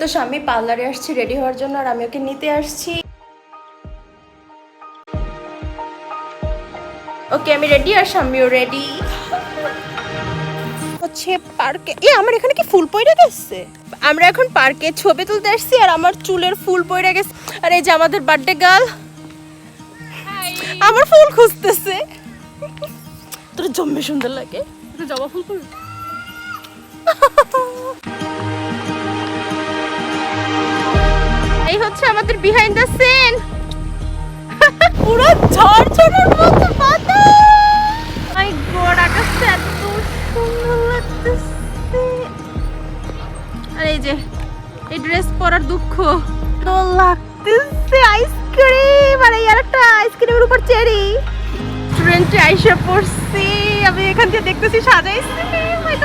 তো স্বামী পার্লারে আসছি রেডি হওয়ার জন্য, আর আমি ওকে নিতে আসছি। ওকে আমি রেডি আর স্বামীও রেডি হচ্ছে পার্কে। আমার এখানে কি ফুল পড়ে গেছে? আমরা এখন পার্কে ছবি তুলতে আসছি আর আমার চুলের ফুল পড়ে গেছে। আর এই যে আমাদের বার্থডে গার্ল আমার ফুল খুঁজতেছে। তোর জম্মে সুন্দর লাগে, জবা ফুল করবি। এই হচ্ছে আমাদের বিহাইন্ড দ্য সিন, পুরো ঝড়ঝড়ের মতো পাতা। মাই গড, আকাশটা এত সুন্দর লাগতেছে। আর এই যে এই ড্রেস পরার দুঃখ তো লাগতেছে। আইসক্রিম, আর এই আরেকটা আইসক্রিমের উপর চেরি। স্টুডেন্টে আইসা পড়ছি, আমি এখান থেকে দেখতেছি সাজাইছি। মাই